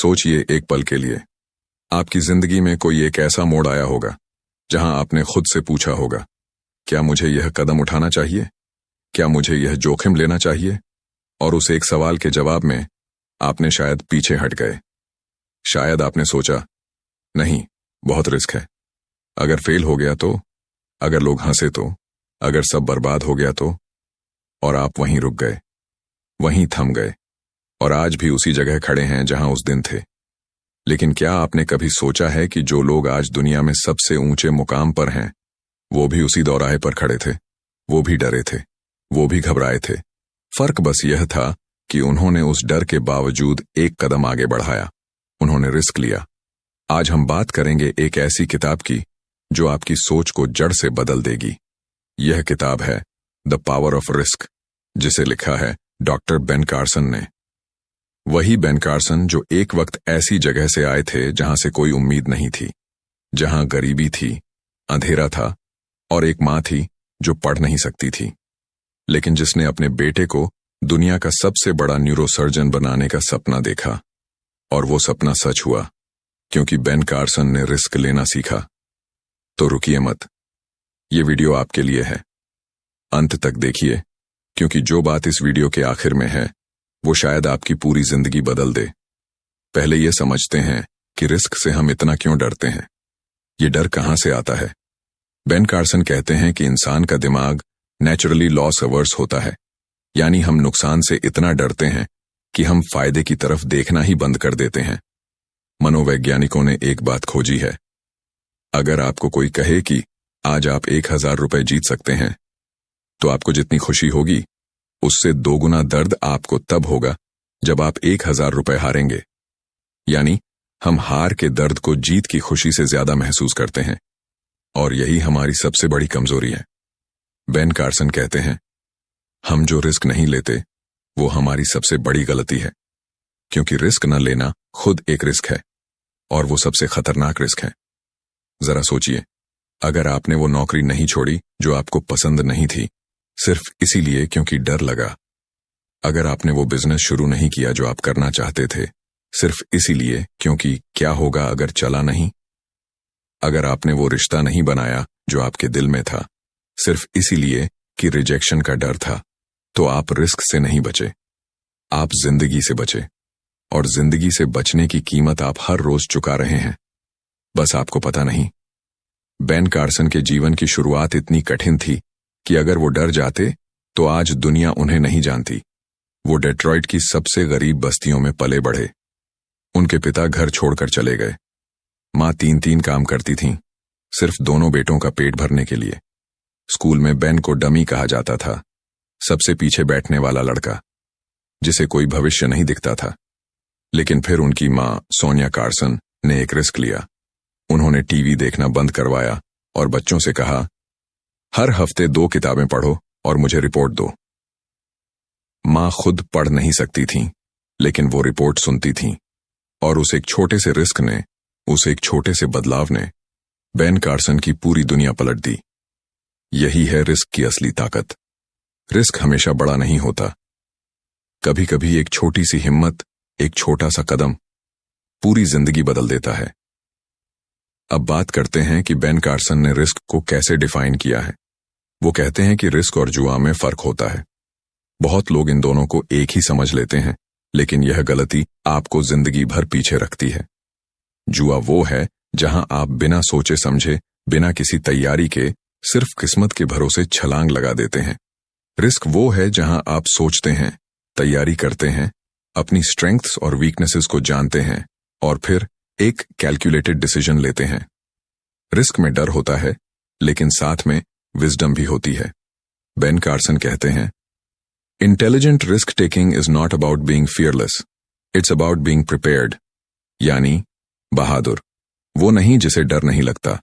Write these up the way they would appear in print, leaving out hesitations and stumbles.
सोचिए एक पल के लिए, आपकी जिंदगी में कोई एक ऐसा मोड़ आया होगा जहां आपने खुद से पूछा होगा, क्या मुझे यह कदम उठाना चाहिए? क्या मुझे यह जोखिम लेना चाहिए? और उस एक सवाल के जवाब में आपने शायद पीछे हट गए। शायद आपने सोचा, नहीं, बहुत रिस्क है। अगर फेल हो गया तो, अगर लोग हंसे तो, अगर सब बर्बाद हो गया तो। और आप वहीं रुक गए, वहीं थम गए, और आज भी उसी जगह खड़े हैं जहां उस दिन थे। लेकिन क्या आपने कभी सोचा है कि जो लोग आज दुनिया में सबसे ऊंचे मुकाम पर हैं, वो भी उसी दौराहे पर खड़े थे, वो भी डरे थे, वो भी घबराए थे। फर्क बस यह था कि उन्होंने उस डर के बावजूद एक कदम आगे बढ़ाया, उन्होंने रिस्क लिया। आज हम बात करेंगे एक ऐसी किताब की जो आपकी सोच को जड़ से बदल देगी। यह किताब है द पावर ऑफ रिस्क, जिसे लिखा है डॉक्टर बेन कार्सन ने। वही बेन कार्सन जो एक वक्त ऐसी जगह से आए थे जहां से कोई उम्मीद नहीं थी, जहां गरीबी थी, अंधेरा था, और एक मां थी जो पढ़ नहीं सकती थी, लेकिन जिसने अपने बेटे को दुनिया का सबसे बड़ा न्यूरोसर्जन बनाने का सपना देखा। और वो सपना सच हुआ, क्योंकि बेन कार्सन ने रिस्क लेना सीखा। तो रुकिए मत, ये वीडियो आपके लिए है। अंत तक देखिए, क्योंकि जो बात इस वीडियो के आखिर में है वो शायद आपकी पूरी जिंदगी बदल दे। पहले ये समझते हैं कि रिस्क से हम इतना क्यों डरते हैं, ये डर कहां से आता है। बेन कार्सन कहते हैं कि इंसान का दिमाग नेचुरली लॉस अवर्स होता है, यानी हम नुकसान से इतना डरते हैं कि हम फायदे की तरफ देखना ही बंद कर देते हैं। मनोवैज्ञानिकों ने एक बात खोजी है, अगर आपको कोई कहे कि आज आप 1000 रुपए जीत सकते हैं, तो आपको जितनी खुशी होगी उससे 2 गुना दर्द आपको तब होगा जब आप 1000 रुपए हारेंगे। यानी हम हार के दर्द को जीत की खुशी से ज्यादा महसूस करते हैं, और यही हमारी सबसे बड़ी कमजोरी है। बेन कार्सन कहते हैं, हम जो रिस्क नहीं लेते वो हमारी सबसे बड़ी गलती है, क्योंकि रिस्क न लेना खुद एक रिस्क है, और वो सबसे खतरनाक रिस्क है। जरा सोचिए, अगर आपने वो नौकरी नहीं छोड़ी जो आपको पसंद नहीं थी, सिर्फ इसीलिए क्योंकि डर लगा। अगर आपने वो बिजनेस शुरू नहीं किया जो आप करना चाहते थे, सिर्फ इसीलिए क्योंकि क्या होगा अगर चला नहीं। अगर आपने वो रिश्ता नहीं बनाया जो आपके दिल में था, सिर्फ इसीलिए कि रिजेक्शन का डर था, तो आप रिस्क से नहीं बचे, आप जिंदगी से बचे। और जिंदगी से बचने की कीमत आप हर रोज चुका रहे हैं, बस आपको पता नहीं। बेन कार्सन के जीवन की शुरुआत इतनी कठिन थी कि अगर वो डर जाते तो आज दुनिया उन्हें नहीं जानती। वो डेट्रॉइट की सबसे गरीब बस्तियों में पले बढ़े। उनके पिता घर छोड़कर चले गए। मां 3-3 काम करती थीं, सिर्फ दोनों बेटों का पेट भरने के लिए। स्कूल में बेन को डमी कहा जाता था, सबसे पीछे बैठने वाला लड़का, जिसे कोई भविष्य नहीं दिखता था। लेकिन फिर उनकी मां सोनिया कार्सन ने एक रिस्क लिया। उन्होंने टीवी देखना बंद करवाया और बच्चों से कहा, हर हफ्ते 2 किताबें पढ़ो और मुझे रिपोर्ट दो। मां खुद पढ़ नहीं सकती थीं, लेकिन वो रिपोर्ट सुनती थीं, और उस एक छोटे से रिस्क ने, उस एक छोटे से बदलाव ने बेन कार्सन की पूरी दुनिया पलट दी। यही है रिस्क की असली ताकत। रिस्क हमेशा बड़ा नहीं होता, कभी कभी एक छोटी सी हिम्मत, एक छोटा सा कदम पूरी जिंदगी बदल देता है। अब बात करते हैं कि बेन कार्सन ने रिस्क को कैसे डिफाइन किया है। वो कहते हैं कि रिस्क और जुआ में फर्क होता है। बहुत लोग इन दोनों को एक ही समझ लेते हैं, लेकिन यह गलती आपको जिंदगी भर पीछे रखती है। जुआ वो है जहां आप बिना सोचे समझे, बिना किसी तैयारी के, सिर्फ किस्मत के भरोसे छलांग लगा देते हैं। रिस्क वो है जहां आप सोचते हैं, तैयारी करते हैं, अपनी स्ट्रेंथ्स और वीकनेसेस को जानते हैं, और फिर एक कैलकुलेटेड डिसीजन लेते हैं। रिस्क में डर होता है, लेकिन साथ में विजडम भी होती है। बेन कार्सन कहते हैं, intelligent risk taking is not about being fearless, it's about being prepared. यानी बहादुर वो नहीं जिसे डर नहीं लगता।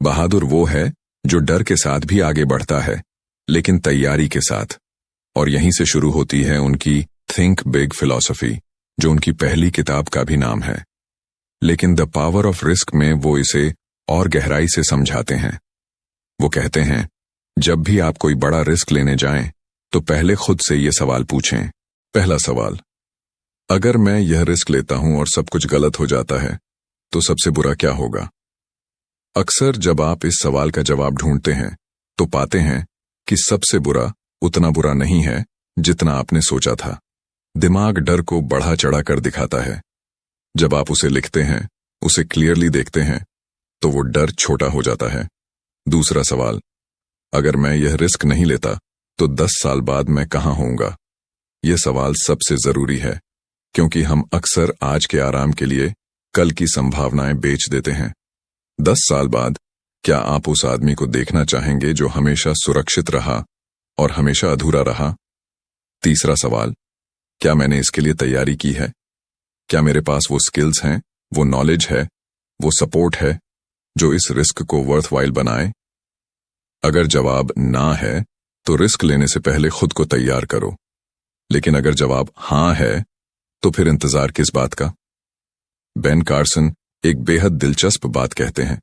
बहादुर वो है जो डर के साथ भी आगे बढ़ता है, लेकिन तैयारी के साथ। और यहीं से शुरू होती है उनकी थिंक बिग फिलॉसफी, जो उनकी पहली किताब का भी नाम है। लेकिन द पावर ऑफ रिस्क में वो इसे और गहराई से समझाते हैं। वो कहते हैं, जब भी आप कोई बड़ा रिस्क लेने जाएं, तो पहले खुद से ये सवाल पूछें। पहला सवाल, अगर मैं यह रिस्क लेता हूं और सब कुछ गलत हो जाता है तो सबसे बुरा क्या होगा? अक्सर जब आप इस सवाल का जवाब ढूंढते हैं तो पाते हैं कि सबसे बुरा उतना बुरा नहीं है जितना आपने सोचा था। दिमाग डर को बढ़ा चढ़ा कर दिखाता है। जब आप उसे लिखते हैं, उसे क्लियरली देखते हैं, तो वो डर छोटा हो जाता है। दूसरा सवाल, अगर मैं यह रिस्क नहीं लेता तो 10 साल बाद मैं कहां होऊंगा? यह सवाल सबसे जरूरी है, क्योंकि हम अक्सर आज के आराम के लिए कल की संभावनाएं बेच देते हैं। 10 साल बाद क्या आप उस आदमी को देखना चाहेंगे जो हमेशा सुरक्षित रहा और हमेशा अधूरा रहा? तीसरा सवाल, क्या मैंने इसके लिए तैयारी की है? क्या मेरे पास वो स्किल्स हैं, वो नॉलेज है, वो सपोर्ट है जो इस रिस्क को वर्थवाइल बनाए? अगर जवाब ना है तो रिस्क लेने से पहले खुद को तैयार करो। लेकिन अगर जवाब हां है तो फिर इंतजार किस बात का? बेन कार्सन एक बेहद दिलचस्प बात कहते हैं।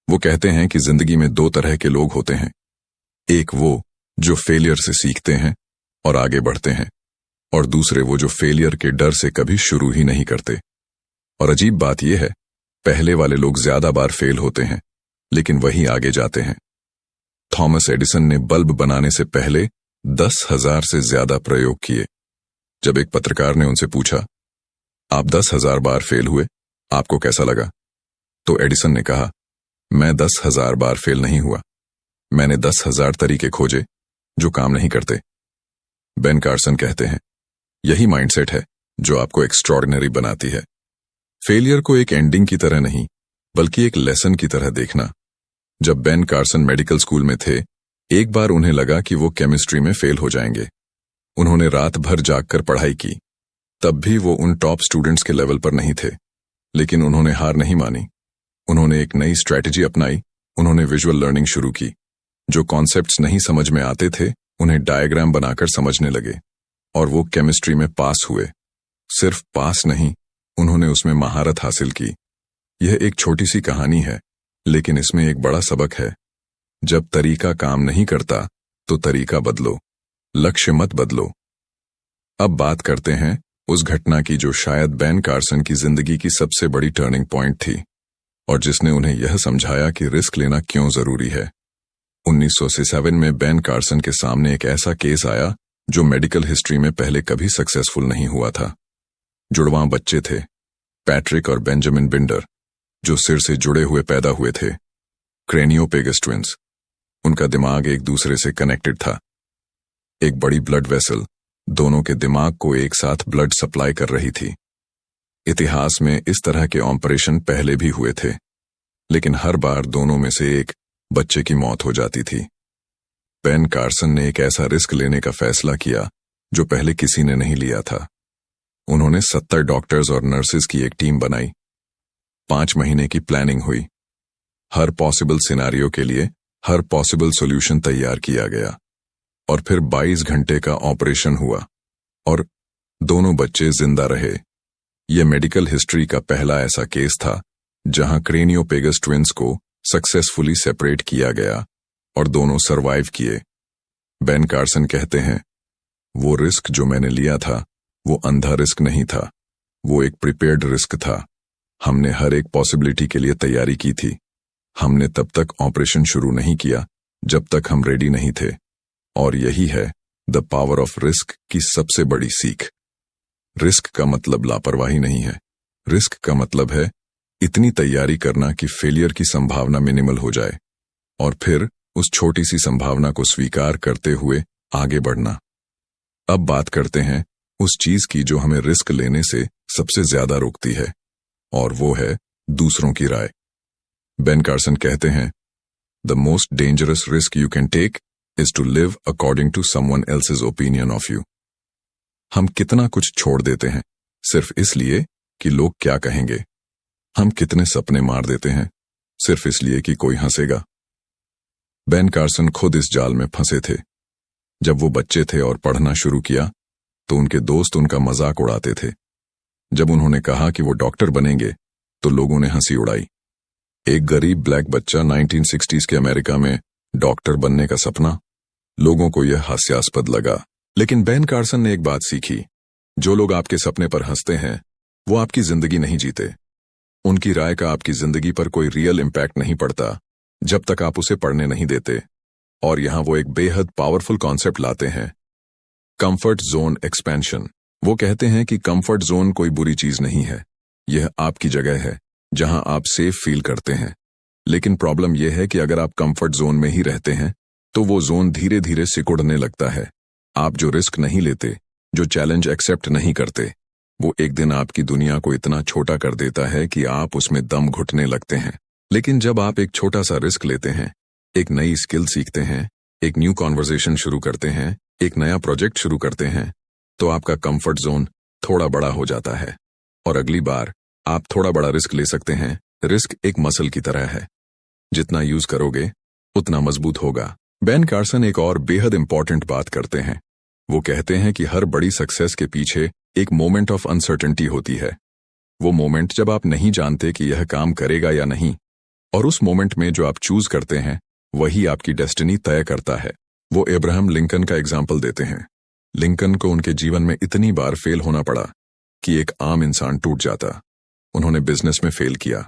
वो कहते हैं कि जिंदगी में 2 तरह के लोग होते हैं। एक वो जो फेलियर से सीखते हैं और आगे बढ़ते हैं, और दूसरे वो जो फेलियर के डर से कभी शुरू ही नहीं करते। और अजीब बात यह है, पहले वाले लोग ज्यादा बार फेल होते हैं लेकिन वही आगे जाते हैं। थॉमस एडिसन ने बल्ब बनाने से पहले 10,000 से ज्यादा प्रयोग किए। जब एक पत्रकार ने उनसे पूछा, आप 10,000 बार फेल हुए, आपको कैसा लगा? तो एडिसन ने कहा, मैं 10,000 बार फेल नहीं हुआ, मैंने 10,000 तरीके खोजे जो काम नहीं करते। बेन कार्सन कहते हैं, यही माइंडसेट है जो आपको एक्स्ट्रॉर्डिनरी बनाती है। फेलियर को एक एंडिंग की तरह नहीं, बल्कि एक लेसन की तरह देखना। जब बेन कार्सन मेडिकल स्कूल में थे, एक बार उन्हें लगा कि वो केमिस्ट्री में फेल हो जाएंगे। उन्होंने रात भर जागकर पढ़ाई की। तब भी वो उन टॉप स्टूडेंट्स के लेवल पर नहीं थे, लेकिन उन्होंने हार नहीं मानी। उन्होंने एक नई स्ट्रैटेजी अपनाई। उन्होंने विजुअल लर्निंग शुरू की। जो कॉन्सेप्ट्स नहीं समझ में आते थे, उन्हें डायग्राम बनाकर समझने लगे, और वो केमिस्ट्री में पास हुए। सिर्फ पास नहीं, उन्होंने उसमें महारत हासिल की। यह एक छोटी सी कहानी है, लेकिन इसमें एक बड़ा सबक है। जब तरीका काम नहीं करता तो तरीका बदलो, लक्ष्य मत बदलो। अब बात करते हैं उस घटना की जो शायद बेन कार्सन की जिंदगी की सबसे बड़ी टर्निंग पॉइंट थी, और जिसने उन्हें यह समझाया कि रिस्क लेना क्यों जरूरी है। 1907 में बेन कार्सन के सामने एक ऐसा केस आया जो मेडिकल हिस्ट्री में पहले कभी सक्सेसफुल नहीं हुआ था। जुड़वां बच्चे थे, पैट्रिक और बेंजामिन बिंडर, जो सिर से जुड़े हुए पैदा हुए थे, क्रेनियोपेगस ट्विंस। उनका दिमाग एक दूसरे से कनेक्टेड था। एक बड़ी ब्लड वेसल दोनों के दिमाग को एक साथ ब्लड सप्लाई कर रही थी। इतिहास में इस तरह के ऑपरेशन पहले भी हुए थे, लेकिन हर बार दोनों में से एक बच्चे की मौत हो जाती थी। बेन कार्सन ने एक ऐसा रिस्क लेने का फैसला किया जो पहले किसी ने नहीं लिया था। उन्होंने 70 डॉक्टर्स और नर्सेज की एक टीम बनाई। 5 महीने की प्लानिंग हुई। हर पॉसिबल सिनेरियो के लिए हर पॉसिबल सॉल्यूशन तैयार किया गया, और फिर 22 घंटे का ऑपरेशन हुआ, और दोनों बच्चे जिंदा रहे। यह मेडिकल हिस्ट्री का पहला ऐसा केस था जहां क्रेनियोपेगस ट्विंस को सक्सेसफुली सेपरेट किया गया और दोनों सरवाइव किए। बेन कार्सन कहते हैं, वो रिस्क जो मैंने लिया था वो अंधा रिस्क नहीं था, वो एक प्रिपेयर्ड रिस्क था। हमने हर एक पॉसिबिलिटी के लिए तैयारी की थी। हमने तब तक ऑपरेशन शुरू नहीं किया जब तक हम रेडी नहीं थे। और यही है द पावर ऑफ रिस्क की सबसे बड़ी सीख। रिस्क का मतलब लापरवाही नहीं है। रिस्क का मतलब है इतनी तैयारी करना कि फेलियर की संभावना मिनिमल हो जाए, और फिर उस छोटी सी संभावना को स्वीकार करते हुए आगे बढ़ना। अब बात करते हैं उस चीज की जो हमें रिस्क लेने से सबसे ज्यादा रोकती है, और वो है दूसरों की राय। बेन कार्सन कहते हैं, the most dangerous risk you can take is to live according to someone else's opinion of you. हम कितना कुछ छोड़ देते हैं सिर्फ इसलिए कि लोग क्या कहेंगे। हम कितने सपने मार देते हैं सिर्फ इसलिए कि कोई हंसेगा। बेन कार्सन खुद इस जाल में फंसे थे। जब वो बच्चे थे और पढ़ना शुरू किया तो उनके दोस्त उनका मजाक उड़ाते थे। जब उन्होंने कहा कि वो डॉक्टर बनेंगे तो लोगों ने हंसी उड़ाई। एक गरीब ब्लैक बच्चा 1960s के अमेरिका में डॉक्टर बनने का सपना, लोगों को यह हास्यास्पद लगा। लेकिन बेन कार्सन ने एक बात सीखी, जो लोग आपके सपने पर हंसते हैं वो आपकी जिंदगी नहीं जीते। उनकी राय का आपकी जिंदगी पर कोई रियल इम्पैक्ट नहीं पड़ता जब तक आप उसे पढ़ने नहीं देते। और यहां वो एक बेहद पावरफुल कॉन्सेप्ट लाते हैं, कंफर्ट जोन एक्सपेंशन। वो कहते हैं कि कंफर्ट जोन कोई बुरी चीज नहीं है, यह आपकी जगह है जहां आप सेफ फील करते हैं। लेकिन प्रॉब्लम यह है कि अगर आप कंफर्ट जोन में ही रहते हैं तो वो जोन धीरे धीरे सिकुड़ने लगता है। आप जो रिस्क नहीं लेते, जो चैलेंज एक्सेप्ट नहीं करते, वो एक दिन आपकी दुनिया को इतना छोटा कर देता है कि आप उसमें दम घुटने लगते हैं। लेकिन जब आप एक छोटा सा रिस्क लेते हैं, एक नई स्किल सीखते हैं, एक न्यू कॉन्वर्सेशन शुरू करते हैं, एक नया प्रोजेक्ट शुरू करते हैं, तो आपका कंफर्ट जोन थोड़ा बड़ा हो जाता है और अगली बार आप थोड़ा बड़ा रिस्क ले सकते हैं। रिस्क एक मसल की तरह है, जितना यूज करोगे उतना मजबूत होगा। बेन कार्सन एक और बेहद इंपॉर्टेंट बात करते हैं। वो कहते हैं कि हर बड़ी सक्सेस के पीछे एक मोमेंट ऑफ अनसर्टेनिटी होती है। वो मोमेंट जब आप नहीं जानते कि यह काम करेगा या नहीं, और उस मोमेंट में जो आप चूज करते हैं वही आपकी डेस्टिनी तय करता है। वो अब्राहम लिंकन का एग्जाम्पल देते हैं। लिंकन को उनके जीवन में इतनी बार फेल होना पड़ा कि एक आम इंसान टूट जाता। उन्होंने बिजनेस में फेल किया,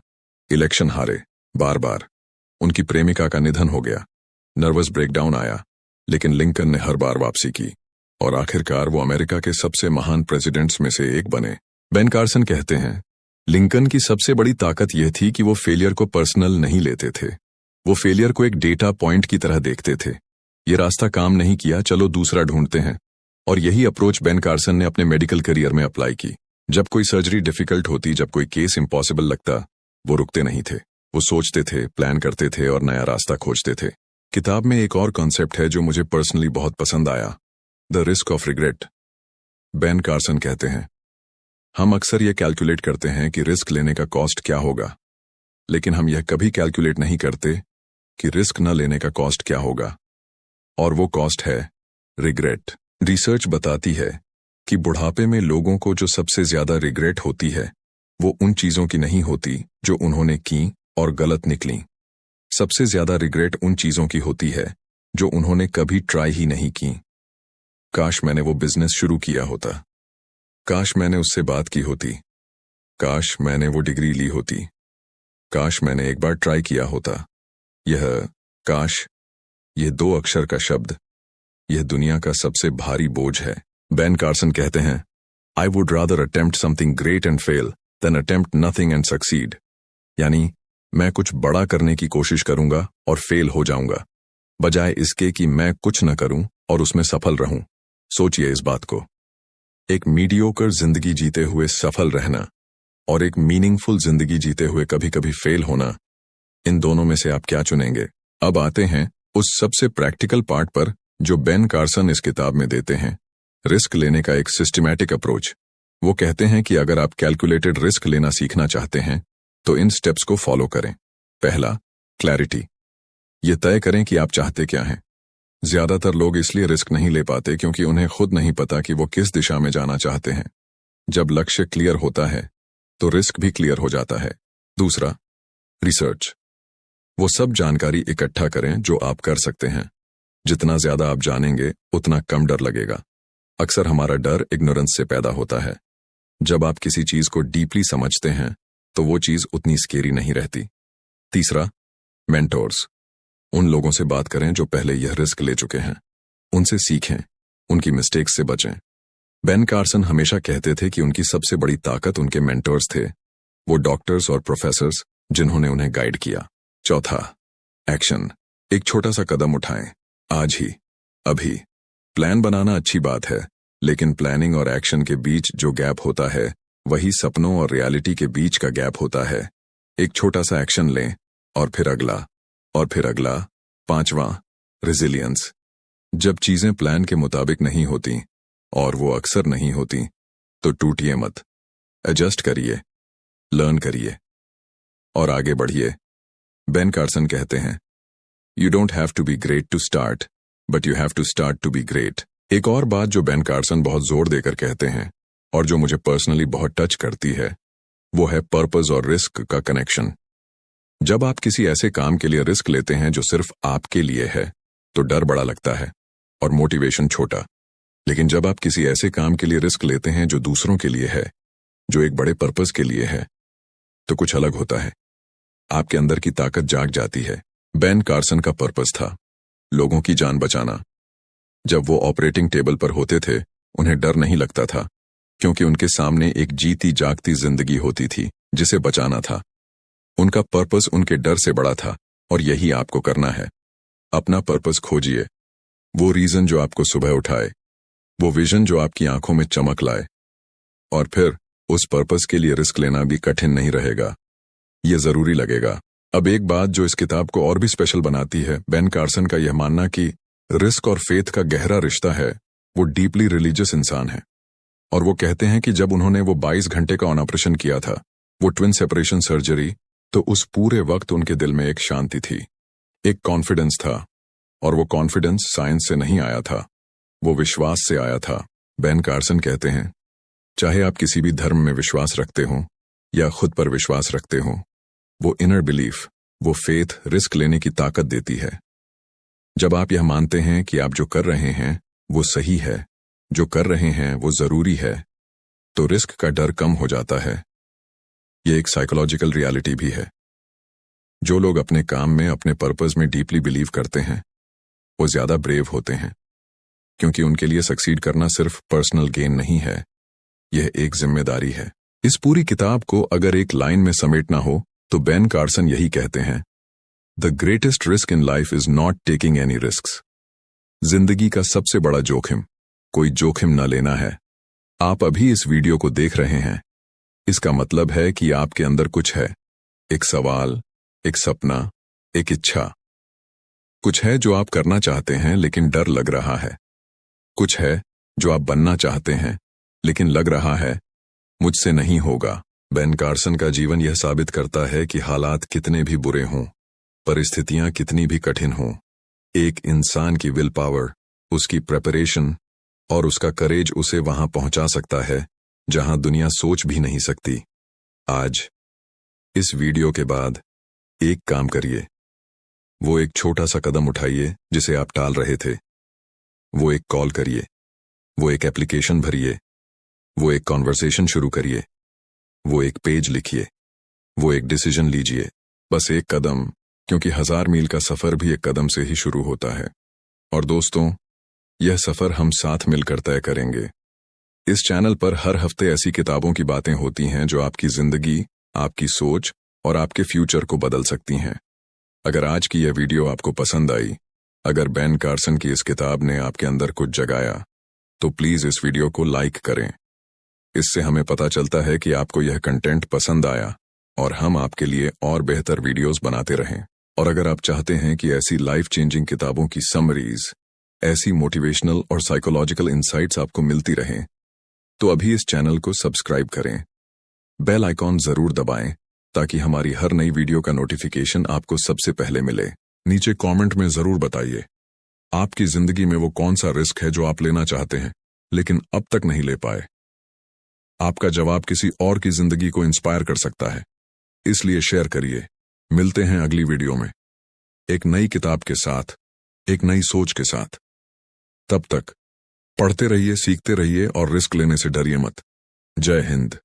इलेक्शन हारे बार बार, उनकी प्रेमिका का निधन हो गया, नर्वस ब्रेकडाउन आया, लेकिन लिंकन ने हर बार वापसी की और आखिरकार वो अमेरिका के सबसे महान प्रेसिडेंट्स में से एक बने। बेन कार्सन कहते हैं, लिंकन की सबसे बड़ी ताकत यह थी कि वो फेलियर को पर्सनल नहीं लेते थे। वो फेलियर को एक डेटा पॉइंट की तरह देखते थे। ये रास्ता काम नहीं किया, चलो दूसरा ढूंढते हैं। और यही अप्रोच बेन कार्सन ने अपने मेडिकल करियर में अप्लाई की। जब कोई सर्जरी डिफिकल्ट होती, जब कोई केस इम्पॉसिबल लगता, वो रुकते नहीं थे। वो सोचते थे, प्लान करते थे और नया रास्ता खोजते थे। किताब में एक और कॉन्सेप्ट है जो मुझे पर्सनली बहुत पसंद आया, the risk of regret. Ben Carson कहते हैं, हम अक्सर ये कैलकुलेट करते हैं कि रिस्क लेने का कॉस्ट क्या होगा, लेकिन हम यह कभी कैलकुलेट नहीं करते कि रिस्क न लेने का कॉस्ट क्या होगा। और वो कॉस्ट है रिग्रेट। रिसर्च बताती है कि बुढ़ापे में लोगों को जो सबसे ज्यादा रिग्रेट होती है वो उन चीजों की नहीं होती जो उन्होंने की और गलत निकली। सबसे ज्यादा रिग्रेट उन चीजों की होती है जो उन्होंने कभी ट्राई ही नहीं की। काश मैंने वो बिजनेस शुरू किया होता, काश मैंने उससे बात की होती, काश मैंने वो डिग्री ली होती, काश मैंने एक बार ट्राई किया होता। यह काश, यह 2 अक्षर का शब्द, यह दुनिया का सबसे भारी बोझ है। बेन कार्सन कहते हैं, I would rather attempt something great and fail than attempt nothing and succeed. यानी मैं कुछ बड़ा करने की कोशिश करूंगा और फेल हो जाऊंगा, बजाय इसके कि मैं कुछ न करूं और उसमें सफल रहूं। सोचिए इस बात को, एक मीडियोकर जिंदगी जीते हुए सफल रहना और एक मीनिंगफुल जिंदगी जीते हुए कभी कभी फेल होना, इन दोनों में से आप क्या चुनेंगे? अब आते हैं उस सबसे प्रैक्टिकल पार्ट पर जो बेन कार्सन इस किताब में देते हैं, रिस्क लेने का एक सिस्टमैटिक अप्रोच। वो कहते हैं कि अगर आप कैलकुलेटेड रिस्क लेना सीखना चाहते हैं तो इन स्टेप्स को फॉलो करें। पहला, क्लैरिटी। ये तय करें कि आप चाहते क्या हैं। ज्यादातर लोग इसलिए रिस्क नहीं ले पाते क्योंकि उन्हें खुद नहीं पता कि वो किस दिशा में जाना चाहते हैं। जब लक्ष्य क्लियर होता है तो रिस्क भी क्लियर हो जाता है। दूसरा, रिसर्च। वो सब जानकारी इकट्ठा करें जो आप कर सकते हैं। जितना ज्यादा आप जानेंगे उतना कम डर लगेगा। अक्सर हमारा डर इग्नोरेंस से पैदा होता है। जब आप किसी चीज को डीपली समझते हैं तो वो चीज उतनी स्केरी नहीं रहती। तीसरा, मेंटोर्स। उन लोगों से बात करें जो पहले यह रिस्क ले चुके हैं। उनसे सीखें, उनकी मिस्टेक्स से बचें। बेन कार्सन हमेशा कहते थे कि उनकी सबसे बड़ी ताकत उनके मेंटर्स थे, वो डॉक्टर्स और प्रोफेसर्स जिन्होंने उन्हें गाइड किया। चौथा, एक्शन। एक छोटा सा कदम उठाएं, आज ही, अभी। प्लान बनाना अच्छी बात है, लेकिन प्लानिंग और एक्शन के बीच जो गैप होता है वही सपनों और रियलिटी के बीच का गैप होता है। एक छोटा सा एक्शन लें और फिर अगला और फिर अगला। पांचवां, रेजिलियंस। जब चीजें प्लान के मुताबिक नहीं होती, और वो अक्सर नहीं होती, तो टूटिए मत, एडजस्ट करिए, लर्न करिए और आगे बढ़िए। बेन कार्सन कहते हैं, you don't have to be great to start, but you have to start to be great. एक और बात जो बेन कार्सन बहुत जोर देकर कहते हैं और जो मुझे पर्सनली बहुत टच करती है, वो है पर्पस और रिस्क का कनेक्शन। जब आप किसी ऐसे काम के लिए रिस्क लेते हैं जो सिर्फ आपके लिए है, तो डर बड़ा लगता है और मोटिवेशन छोटा। लेकिन जब आप किसी ऐसे काम के लिए रिस्क लेते हैं जो दूसरों के लिए है, जो एक बड़े पर्पस के लिए है, तो कुछ अलग होता है। आपके अंदर की ताकत जाग जाती है। बेन कार्सन का पर्पस था लोगों की जान बचाना। जब वो ऑपरेटिंग टेबल पर होते थे, उन्हें डर नहीं लगता था, क्योंकि उनके सामने एक जीती जागती जिंदगी होती थी जिसे बचाना था। उनका पर्पस उनके डर से बड़ा था, और यही आपको करना है। अपना पर्पस खोजिए, वो रीजन जो आपको सुबह उठाए, वो विजन जो आपकी आंखों में चमक लाए, और फिर उस पर्पस के लिए रिस्क लेना भी कठिन नहीं रहेगा, ये जरूरी लगेगा। अब एक बात जो इस किताब को और भी स्पेशल बनाती है, बेन कार्सन का यह मानना कि रिस्क और फेथ का गहरा रिश्ता है। वो डीपली रिलीजियस इंसान है, और वो कहते हैं कि जब उन्होंने वो 22 घंटे का ऑपरेशन किया था, वो ट्विन सेपरेशन सर्जरी, तो उस पूरे वक्त उनके दिल में एक शांति थी, एक कॉन्फिडेंस था, और वो कॉन्फिडेंस साइंस से नहीं आया था, वो विश्वास से आया था। बेन कार्सन कहते हैं, चाहे आप किसी भी धर्म में विश्वास रखते हो या खुद पर विश्वास रखते हो, वो इनर बिलीफ, वो फेथ रिस्क लेने की ताकत देती है। जब आप यह मानते हैं कि आप जो कर रहे हैं वो सही है, जो कर रहे हैं वो जरूरी है, तो रिस्क का डर कम हो जाता है। ये एक साइकोलॉजिकल रियलिटी भी है। जो लोग अपने काम में, अपने पर्पस में डीपली बिलीव करते हैं, वो ज्यादा ब्रेव होते हैं, क्योंकि उनके लिए सक्सीड करना सिर्फ पर्सनल गेन नहीं है, यह एक जिम्मेदारी है। इस पूरी किताब को अगर एक लाइन में समेटना हो तो बेन कार्सन यही कहते हैं, the greatest risk in life is not taking any risks. जिंदगी का सबसे बड़ा जोखिम कोई जोखिम न लेना है। आप अभी इस वीडियो को देख रहे हैं, इसका मतलब है कि आपके अंदर कुछ है, एक सवाल, एक सपना, एक इच्छा। कुछ है जो आप करना चाहते हैं लेकिन डर लग रहा है। कुछ है जो आप बनना चाहते हैं लेकिन लग रहा है मुझसे नहीं होगा। बेन कार्सन का जीवन यह साबित करता है कि हालात कितने भी बुरे हों, परिस्थितियां कितनी भी कठिन हों, एक इंसान की विल पावर, उसकी प्रेपरेशन और उसका करेज उसे वहां पहुंचा सकता है जहां दुनिया सोच भी नहीं सकती। आज इस वीडियो के बाद एक काम करिए, वो एक छोटा सा कदम उठाइए जिसे आप टाल रहे थे। वो एक कॉल करिए, वो एक एप्लीकेशन भरिए, वो एक कॉन्वर्सेशन शुरू करिए, वो एक पेज लिखिए, वो एक डिसीजन लीजिए। बस एक कदम, क्योंकि 1000 मील का सफर भी एक कदम से ही शुरू होता है। और दोस्तों, यह सफर हम साथ मिलकर तय करेंगे। इस चैनल पर हर हफ्ते ऐसी किताबों की बातें होती हैं जो आपकी जिंदगी, आपकी सोच और आपके फ्यूचर को बदल सकती हैं। अगर आज की यह वीडियो आपको पसंद आई, अगर बेन कार्सन की इस किताब ने आपके अंदर कुछ जगाया, तो प्लीज इस वीडियो को लाइक करें। इससे हमें पता चलता है कि आपको यह कंटेंट पसंद आया और हम आपके लिए और बेहतर वीडियोस बनाते रहें। और अगर आप चाहते हैं कि ऐसी लाइफ चेंजिंग किताबों की समरीज, ऐसी मोटिवेशनल और साइकोलॉजिकल इंसाइट्स आपको मिलती रहें, तो अभी इस चैनल को सब्सक्राइब करें, बेल आइकॉन जरूर दबाएं ताकि हमारी हर नई वीडियो का नोटिफिकेशन आपको सबसे पहले मिले। नीचे कमेंट में जरूर बताइए, आपकी जिंदगी में वो कौन सा रिस्क है जो आप लेना चाहते हैं लेकिन अब तक नहीं ले पाए। आपका जवाब किसी और की जिंदगी को इंस्पायर कर सकता है, इसलिए शेयर करिए। मिलते हैं अगली वीडियो में एक नई किताब के साथ, एक नई सोच के साथ। तब तक पढ़ते रहिए, सीखते रहिए और रिस्क लेने से डरिए मत। जय हिंद।